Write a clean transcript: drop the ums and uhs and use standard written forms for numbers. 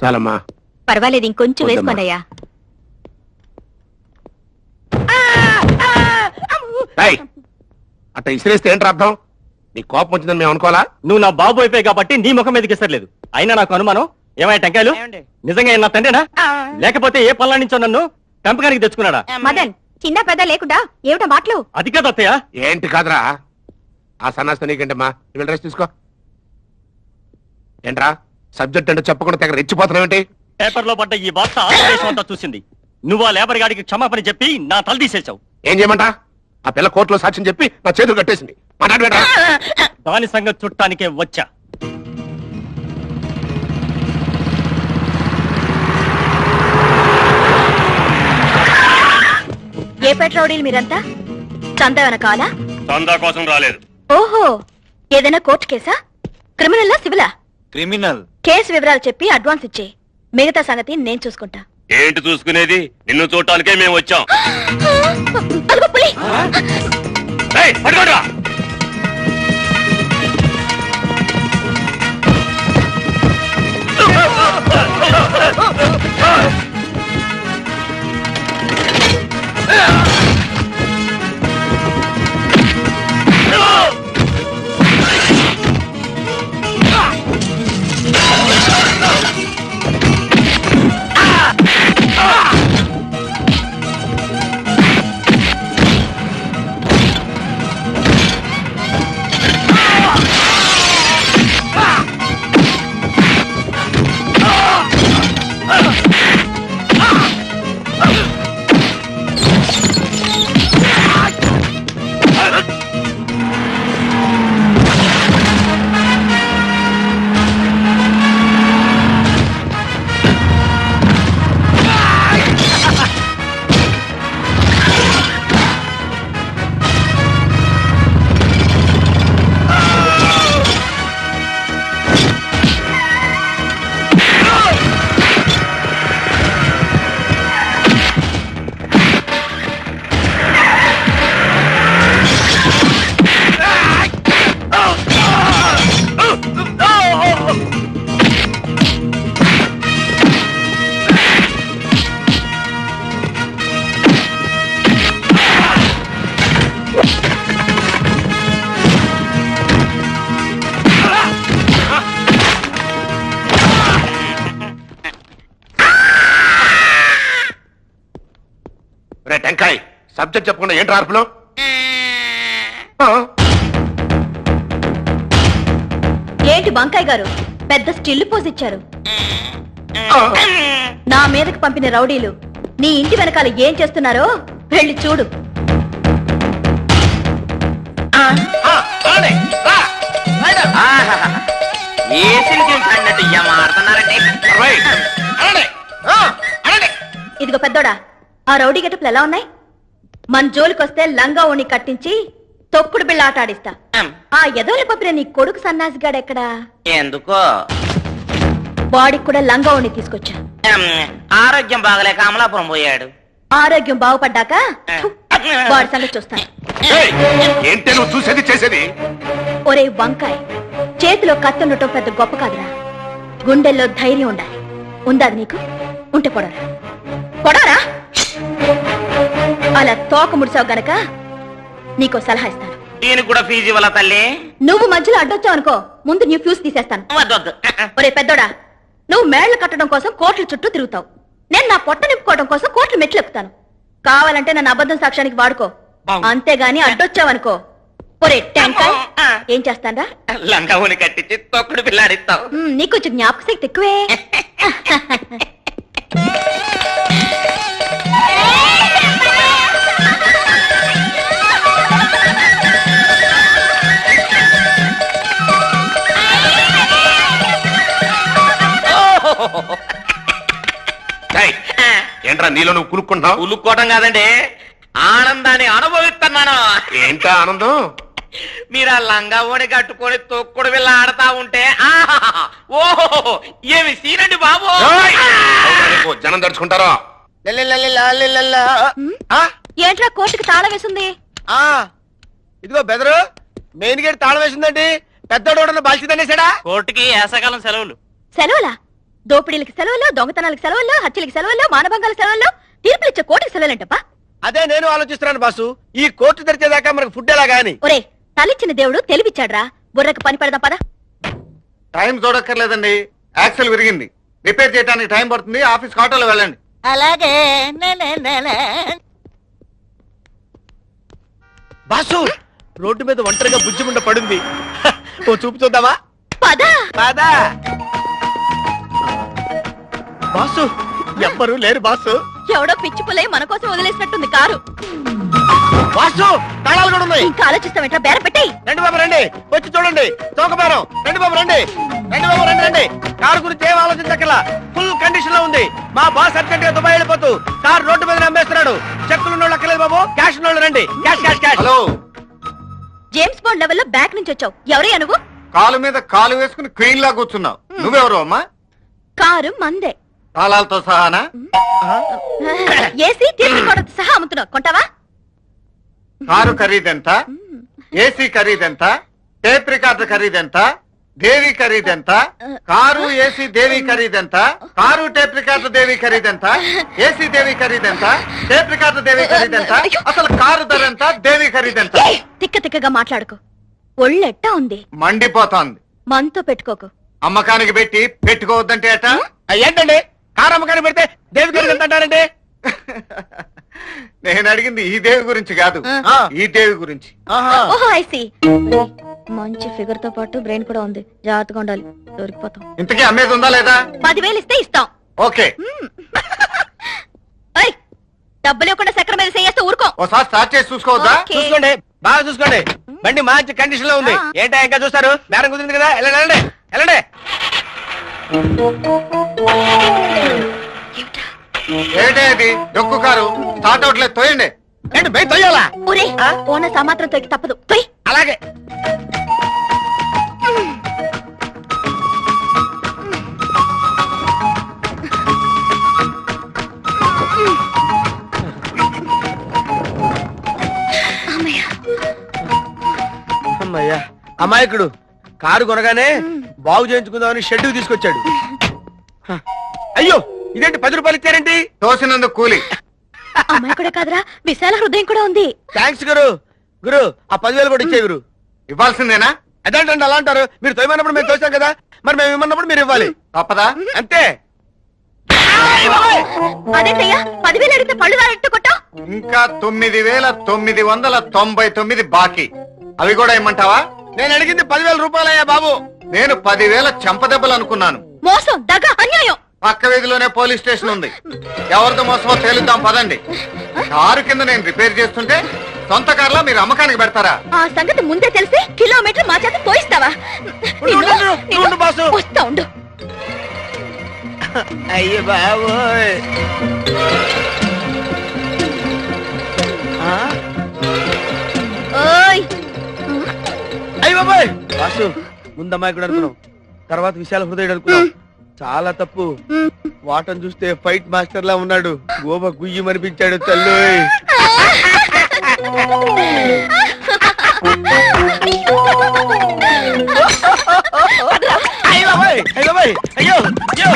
చాలమ్మా. పర్వాలేదు, ఇంకొంచెం వద్దమ్మా. వేసుకోండి అయ్యా. ఏయ్, అట్ట ఇసిరేస్తే ఏంటి అర్థం? నీ కోపం వచ్చిందని మేము అనుకోవాలా? నువ్వు నా బాబు అయిపోయి కాబట్టి నీ ముఖం మీదకి ఇస్తలేదు. అయినా నాకు అనుమానం, ఏమయ్య టెంకాయలు నిజంగా నా తండ్రినా లేకపోతే ఏ పనుల నుంచో నన్ను పెంపకానికి తెచ్చుకున్నాడా? మదన్, చిన్న పెద్ద లేకుండా ఏమిటో మాటలు? అది కాదు అత్తయ్య. ఏంటి కాదురా, ఆ సన్నాస్తో నీకేంటమ్మా? నువ్వు రెస్ట్ తీసుకో. ఏంట్రా సబ్జెక్ట్ అంటే చెప్పకుండా తెగ రెచ్చిపోతున్నావేంటి? పేపర్ లో పడ్డ ఈ వార్త ఆంధ్రదేశం అంతా చూసింది. నువ్వు ఆ లేబర్ గాడికి క్షమాపణ చెప్పి నా తల తీసేశావు. ఏం చేయమంటా? ఆ పిల్ల కోర్టులో సాక్ష్యం చెప్పి నా చేతులు కట్టేసింది. మాట్లాడబెట్రా. దాని సంగతి చుట్టానికే వచ్చా. ఏ పెట్రోడీలు మీరంతా? చందా వెనకాలా? చందా కోసం రాలేదు. ఓహో, ఏదైనా కోర్టు కేసా? క్రిమినల్లా సివిలా? క్రిమినల్. కేసు వివరాలు చెప్పి అడ్వాన్స్ ఇచ్చే, మిగతా సంగతి నేను చూసుకుంటా. ఏంటి చూసుకునేది? నిన్ను చూడటానికే మేము వచ్చాం. అదిగో పులి! ఏయ్, పట్టుకోండిరా. రే టెంకాయ్, సబ్జెక్ట్ చెప్పకుండా ఏంటి అర్పులు? ఏంటి బంకాయ్ గారు పెద్ద స్టిల్ పోజ్ ఇచ్చారు? నా మీదకి పంపిన రౌడీలు నీ ఇంటి వెనకాల ఏం చేస్తున్నారో వెళ్ళి చూడు. ఇదిగో పెద్దోడా, ఆ రౌడీ గెటప్లు ఎలా ఉన్నాయి? మన జోలికొస్తే లంగా ఓణి కట్టించి తొక్కుడు బిళ్ళ ఆట ఆడిస్తా. ఆ ఎదోలి పంపిన నీ కొడుకు సన్నాసిగాడెక్కడా? ఎందుకో బాడీకి కూడా లంగా ఓణి తీసుకొచ్చా. ఆరోగ్యం బాగలేక అమలాపురం పోయాడు. ఆరోగ్యం బాగుపడ్డాక వాడి సంగతి చూస్తాను. ఏంటే నువ్వు చూసేది చేసేది? ఒరే వంకాయ్, చేతిలో కత్తుండటం పెద్ద గొప్ప కాదురా. గుండెల్లో ధైర్యం ఉండాలి. ఉందాది నీకు? ఉంటే పొడరా పొడరా. అలా తోక ముడిసావు గనక నీకో సలహా ఇస్తాను. దీనికి కూడా ఫీజు ఇవ్వాల తల్లి? నువ్వు మధ్యలో అడ్డొచ్చావు అనుకో, ముందు నీ ఫ్యూస్ తీసేస్తాను. వద్దొద్దు. ఒరే పెద్దోడా, నువ్వు మేళ్లు కట్టడం కోసం కోట్ల చుట్టూ తిరుగుతావు. నేను నా పొట్ట నింపుకోవడం కోసం కోట్లు మెట్లు ఎక్కుతాను. కావాలంటే నన్ను అబద్ధం సాక్ష్యానికి వాడుకో, అంతేగాని అడ్డొచ్చావనుకో ఒరే టెంకాయ్ ఏం చేస్తానరా? లంగా ఊని కట్టించి తొక్కుడు పిల్లాడిస్తావు. నీకు కొంచెం జ్ఞాపక శక్తి ఎక్కువే. ఏంట్రా నీలో నువ్వు కులుక్కుంటున్నావు? ఉలుక్కోవటం కాదండి, ఆనందాన్ని అనుభవిస్తున్నాను. ఏంటా ఆనందం? మీరు ఆ లంగా ఓడి కట్టుకొని తొక్కుడు వెళ్ళ ఆడతా ఉంటే ఓహో ఏమి సీనండి బాబు. జనం దడుచుకుంటారో. ఏంట్రా కోర్టుకి తాళం వేసింది? ఇదిగో బెదరు, మెయిన్ గేట్ తాళం వేసిందండి. పెద్దోడు బాల్చిందనేసాడా? కోర్టుకి వేసవకాలం సెలవులు. సెలవులా? దోపిడీలకి సెలవుల్లో, దొంగతనాలకు సెలవుల్లో, హత్యలకి సెలవుల్లో, మానభంగాల సెలవుల్లో, తీర్పులు ఇచ్చే కోర్టుకి సెలవులంటప్పా. అదే నేను ఆలోచిస్తున్నాను బాసు, ఈ కోర్టు తెరిచేదాకా మనకు ఫుడ్ ఎలా గాని. ఒరే, తలిచ్చిన దేవుడు తెలివిచ్చాడ్రా, బుర్రకు పని పెడదాం పదా. టైం చూడక్కర్లేదండి, యాక్సిల్ విరిగింది, రిపేర్ చేయడానికి టైం పడుతుంది, ఆఫీస్ ఆటోలో వెళ్ళండి. అలాగే బాసు, రోడ్డు మీద ఒంటరిగా బుజ్జిముండ పడింది. ఓ చూపు చూద్దామా? పదా. పదా. బాసు, ఎవ్వరు లేరు బాసు. ఎవడో పిచ్చి పుల్లై మన కోసం వదిలేసినట్టుంది కారు. బాసు, తాళాలు కూడా ఉన్నాయి. ఇంకా ఆలోచిస్తావేంట్రా, బేర పెట్టేయ్. రండి బాబు రండి, వచ్చి చూడండి, చౌకబేరం. రండి బాబు రండి, రండి బాబు రండి రండి. కారు గురించి ఏం ఆలోచించక్కర్లా, ఫుల్ కండిషన్ లో ఉంది. మా బాస్ అర్జెంట్ గా దుబాయ్ వెళ్ళిపోతూ కారు రోడ్డు మీద అమ్మేస్తున్నాడు. చెక్కులు ఉన్నోళ్ళు అక్కర్లేదు బాబు, క్యాష్ ఉన్నోళ్ళు రండి. Cash cash cash. Hello, James bond లెవెల్లో బ్యాక్ నుంచి వచ్చావు. ఎవరయ్యా నువ్వు? కాలు మీద కాలు వేసుకుని క్వీన్ లా కూర్చున్నావు. నువ్వెవరు అమ్మా? కారు మందే, తాళాలతో సహానా? ఏసీ తీర్చుకోవడంతో సహా అమ్ముతున్నావు. కొంటావా? కారు ఖరీదెంత? ఏసీ ఖరీదెంత? టేప్ రికార్డర్ ఖరీదెంత? దేవి ఖరీదెంత? కారు ఏసీ దేవి ఖరీదెంత? కారు టేప్ రికార్డర్ దేవి ఖరీదెంత? ఏసీ దేవి ఖరీదెంత? టేప్ రికార్డర్ దేవి ఖరీదెంత? అసలు కారు ధర ఎంత? దేవి ఖరీదెంత? ఏయ్, తిక్క తిక్కగా మాట్లాడుకో. ఒళ్ళెట్టా ఉంది, మండిపోతోంది. మనతో పెట్టుకోకు. అమ్మకానికి పెట్టి పెట్టుకోవద్దంటే అట. ఏంటండి కారు అమ్మకాన్ని పెడితే దేవి గారు ఎంత అంటారండి? నేను అడిగింది ఈ దేవి గురించి కాదు, ఆ. ఈ దేవి గురించి. ఆహా. ఓహో, ఐసి. మంచి ఫిగర్ తో పాటు బ్రెయిన్ కూడా ఉంది, జాగ్రత్తగా ఉండాలి, దొరికిపోతాం. ఇంతకీ అమ్మేది ఉందా లేదా? 10,000 ఇస్తే ఇస్తాం. ఓకే, ఏయ్, డబ్బులు ఇవ్వకుండా చక్రం మీద చేస్తే ఊరుకో. ఒకసారి స్టార్ట్ చేసి చూసుకోవద్దా? ఓకే. చూసుకోండి, బాగా చూసుకోండి. బండి మంచి కండిషన్ లో ఉంది. ఆ. ఏంటా ఇంకా చూస్తారు? బేరం కుదిరింది కదా, వెళ్ళండి వెళ్ళండి వెళ్ళండి. ఏంటే అది డొక్కు కారు స్టార్ట్ అవట్లేదు, తోయండి. ఏంటి బయట తొయ్యాలా? ఒరే, ఆ? ఓనర్ సమాత్రం తోకి తప్పదు. తొయ్. అలాగే. అమ్మయ్యా, అమాయకుడు కారు కొనగానే బాగు చేయించుకుందామని షెడ్ తీసుకొచ్చాడు. హ. అయ్యో, ఇదేంటి 10 రూపాయలు ఇచ్చారేంటి? తోసినందుకు కూలి. అమ్మాయి కూడా కాదురా, విశాల హృదయం కూడా ఉంది. థ్యాంక్స్ గురు. గురు, ఆ 10,000 కూడా ఇచ్చే గురు. ఇవ్వాల్సిందేనా? అదేంటండి అలా అంటారు? మీరు తోయమన్నప్పుడు మేము తోసాం కదా, మరి మేము ఇమ్మన్నప్పుడు మీరు ఇవ్వాలి. తప్పదా? అంతే. అదేంటయ్యా, 10,000 అడిగితే పళ్ళు దారెట్టు కొట్టావు. ఇంకా 9,999 బాకీ, అవి కూడా ఇమ్మంటావా? నేను అడిగింది 10,000 రూపాయలయ్యా బాబు. నేను 10,000 చెంపదెబ్బలు అనుకున్నాను. మోసం, దగ, అన్యాయం. పక్క వీధిలోనే పోలీస్ స్టేషన్ ఉంది, ఎవరితో మోసమో తేలుద్దాం పదండి. కారు కింద నేను రిపేర్ చేస్తుంటే సొంత కార్లా మీరు అమ్మకానికి పెడతారా? ఆ సంగతి ముందే తెలిసి కిలోమీటర్ మా చేత తోయిస్తావా? ఉండు బాసు. వస్తా ఉండు. అయ్యే బాబోయ్. ఓయ్, అయ్య బాబోయ్. బాసు, ముందమ్మాయి కూడా అనుకున్నాం, తర్వాత విశాల హృదయుడు అనుకున్నాం. చాలా తప్పు. వాటం చూస్తే ఫైట్ మాస్టర్ లా ఉన్నాడు. గోబ గుయ్యి అనిపించాడు తల్లోయ్. అయ్యో బాబోయ్, అయ్యో బాబోయ్, అయ్యో అయ్యో.